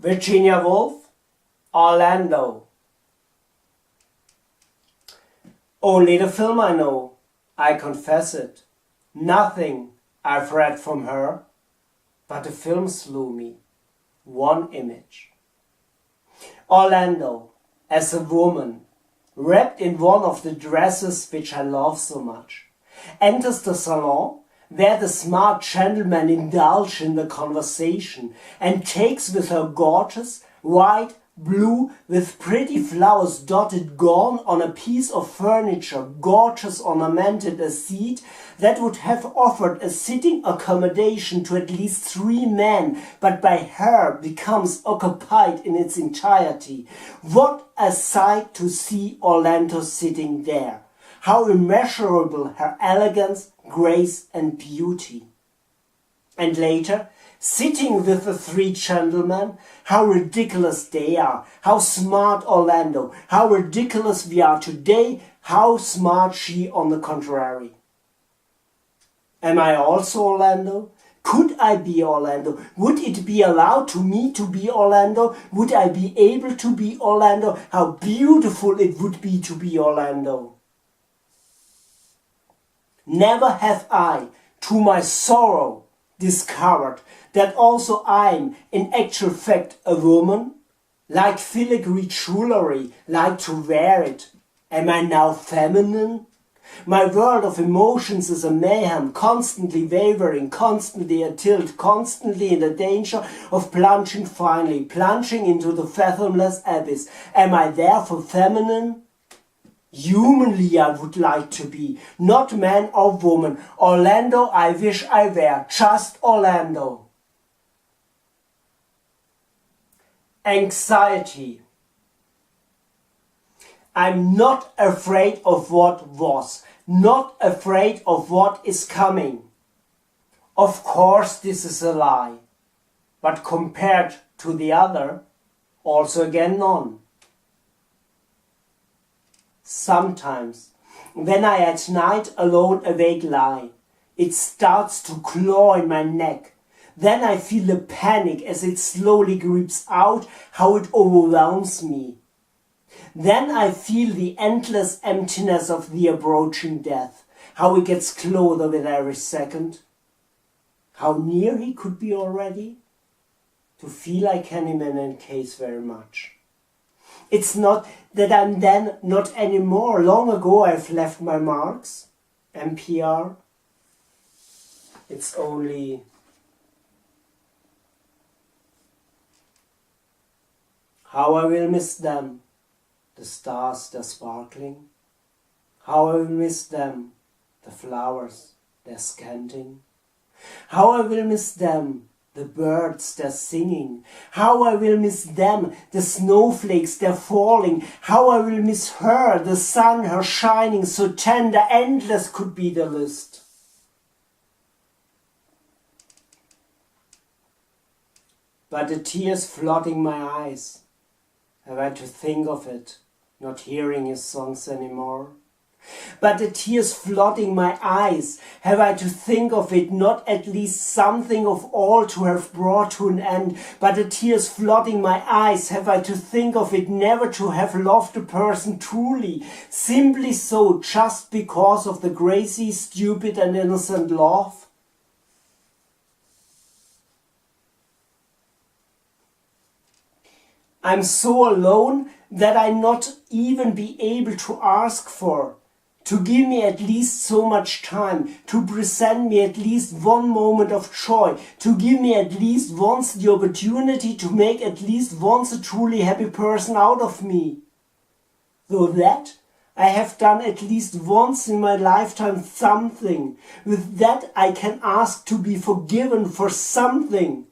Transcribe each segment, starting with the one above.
Virginia Woolf, Orlando. Only the film I know, I confess it. Nothing I've read from her, but the film slew me. One image. Orlando, as a woman, wrapped in one of the dresses which I love so much, enters the salon where the smart gentleman indulges in the conversation and takes with her gorgeous, white, blue, with pretty flowers dotted gown on a piece of furniture, gorgeous ornamented a seat that would have offered a sitting accommodation to at least 3 men, but by her becomes occupied in its entirety. What a sight to see Orlando sitting there! How immeasurable her elegance, grace and beauty. And later, sitting with the 3 gentlemen, how ridiculous they are, how smart Orlando, how ridiculous we are today, how smart she on the contrary. Am I also Orlando? Could I be Orlando? Would it be allowed to me to be Orlando? Would I be able to be Orlando? How beautiful it would be to be Orlando. Never have I, to my sorrow, discovered that also I'm in actual fact a woman, like filigree jewelry, like to wear it. Am I now feminine? My world of emotions is a mayhem, constantly wavering, constantly a tilt, constantly in the danger of plunging finally, plunging into the fathomless abyss. Am I therefore feminine? Humanly I would like to be, not man or woman. Orlando I wish I were, just Orlando. Anxiety. I'm not afraid of what was, not afraid of what is coming. Of course this is a lie, but compared to the other, also again none. Sometimes, when I at night alone awake lie, it starts to claw in my neck. Then I feel the panic as it slowly creeps out, how it overwhelms me. Then I feel the endless emptiness of the approaching death, how it gets closer with every second. How near he could be already? To feel I can imagine case very much. It's not that I'm then not anymore. Long ago I've left my marks. NPR. It's only how I will miss them. The stars, they're sparkling. How I will miss them. The flowers, they're scanting. How I will miss them. The birds, they're singing. How I will miss them, the snowflakes, they're falling. How I will miss her, the sun, her shining, so tender, endless could be the list. But the tears flooding my eyes, have I to think of it, not hearing his songs anymore? But the tears flooding my eyes, have I to think of it, not at least something of all to have brought to an end? But the tears flooding my eyes, have I to think of it, never to have loved a person truly, simply so, just because of the crazy, stupid and innocent love? I'm so alone that I not even be able to ask for, to give me at least so much time, to present me at least one moment of joy, to give me at least once the opportunity to make at least once a truly happy person out of me. Though that I have done at least once in my lifetime something, with that I can ask to be forgiven for something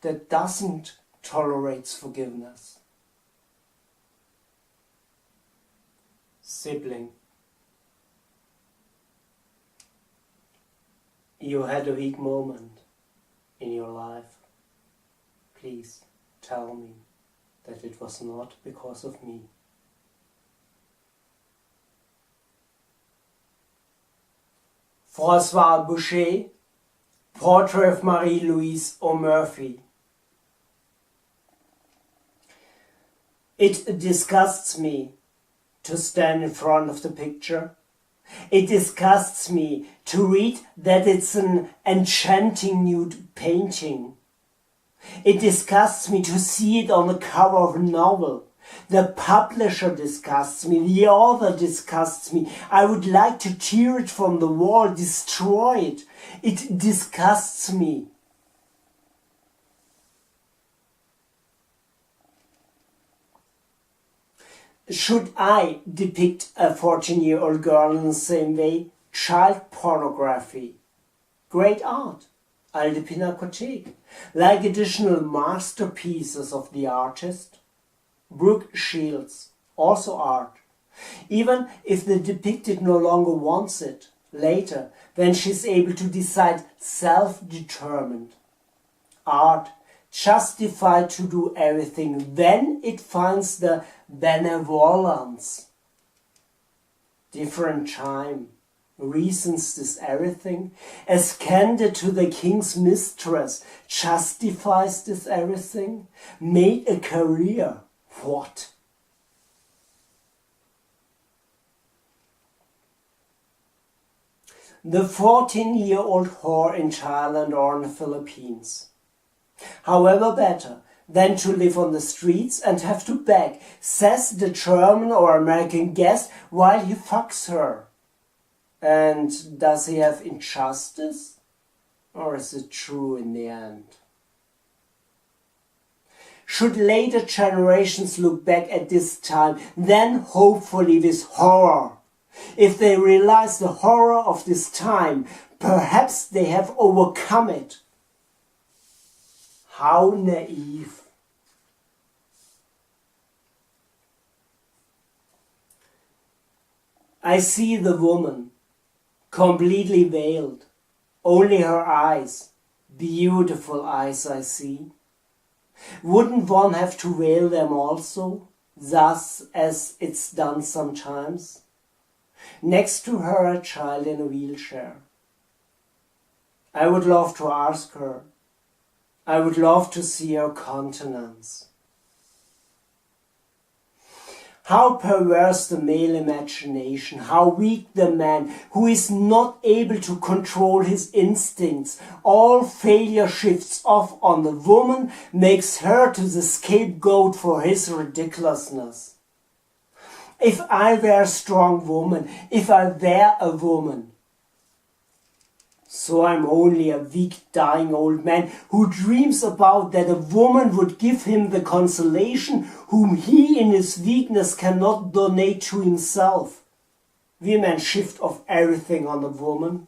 that doesn't tolerate forgiveness. Sibling. You had a weak moment in your life. Please tell me that it was not because of me. François Boucher, Portrait of Marie-Louise O'Murphy. It disgusts me to stand in front of the picture. It disgusts me to read that it's an enchanting nude painting. It disgusts me to see it on the cover of a novel. The publisher disgusts me, the author disgusts me. I would like to tear it from the wall, destroy it. It disgusts me. Should I depict a 14-year-old girl in the same way? Child pornography. Great art. Alte Pinakothek. Like additional masterpieces of the artist. Brooke Shields. Also art. Even if the depicted no longer wants it, later, then she's able to decide self-determined. Art. Justified to do everything when it finds the benevolence. Different time. Reasons this everything. As candid to the king's mistress. Justifies this everything. Made a career. What? The 14-year-old whore in Thailand or in the Philippines. However better than to live on the streets and have to beg, says the German or American guest while he fucks her. And does he have injustice? Or is it true in the end? Should later generations look back at this time, then hopefully with horror. If they realize the horror of this time, perhaps they have overcome it. How naive. I see the woman, completely veiled, only her eyes, beautiful eyes I see. Wouldn't one have to veil them also, thus as it's done sometimes? Next to her a child in a wheelchair. I would love to ask her. I would love to see her countenance. How perverse the male imagination, how weak the man who is not able to control his instincts. All failure shifts off on the woman, makes her to the scapegoat for his ridiculousness. If I were a strong woman, if I were a woman, so I'm only a weak, dying old man who dreams about that a woman would give him the consolation whom he in his weakness cannot donate to himself. We men shift off everything on the woman.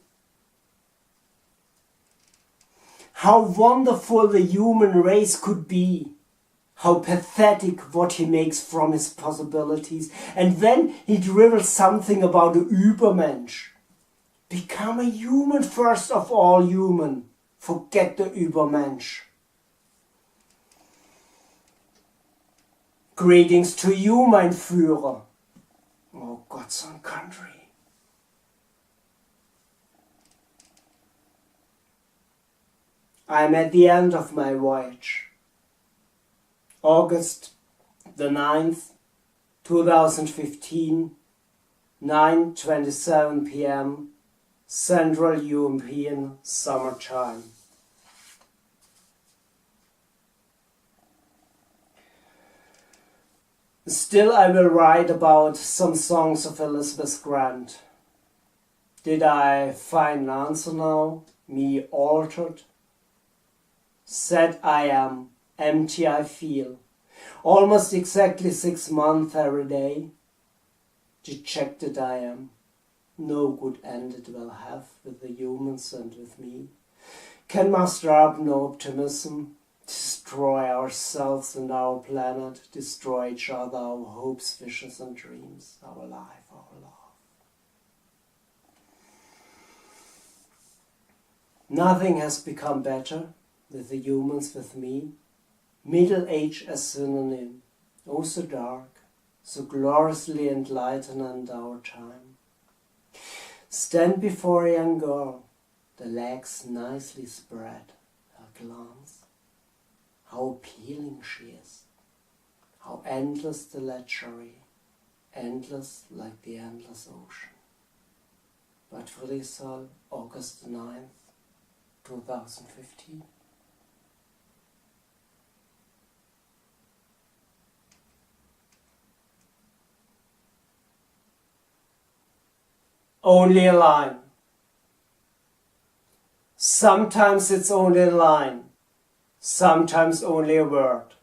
How wonderful the human race could be. How pathetic what he makes from his possibilities. And then he dribbles something about a Übermensch. Become a human first of all, human. Forget the Übermensch. Greetings to you, mein Führer. Oh, God's own country. I'm at the end of my voyage. August the 9th, 2015, 9:27 p.m. Central European summertime. Still I will write about some songs of Elizabeth Grant. Did I find an answer now? Me altered? Sad I am, empty I feel. Almost exactly 6 months every day. Dejected I am. No good end it will have with the humans and with me. Can muster up no optimism. Destroy ourselves and our planet. Destroy each other, our hopes, wishes and dreams. Our life, our love. Nothing has become better with the humans, with me. Middle age as synonym. Oh, so dark, so gloriously enlightened our time. Stand before a young girl, the legs nicely spread, her glance. How appealing she is. How endless the lechery, endless like the endless ocean. Bad Friedrichsthal, August 9th, 2015. Only a line. Sometimes it's only a line, sometimes only a word.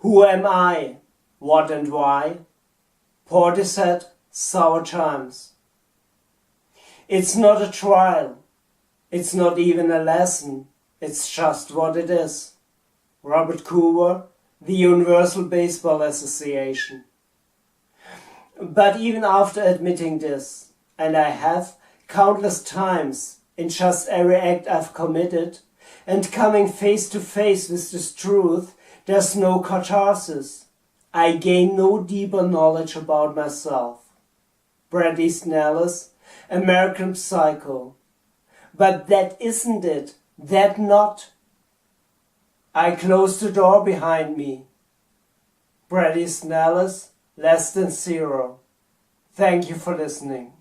Who am I? What and why? Portishead, sour times. It's not a trial, it's not even a lesson, it's just what it is. Robert Coover, the Universal Baseball Association. But even after admitting this, and I have countless times in just every act I've committed, and coming face to face with this truth, there's no catharsis. I gain no deeper knowledge about myself. Bret Easton Ellis, American Psycho. But that isn't it, that not. I close the door behind me. Bret Easton Ellis, less than zero. Thank you for listening.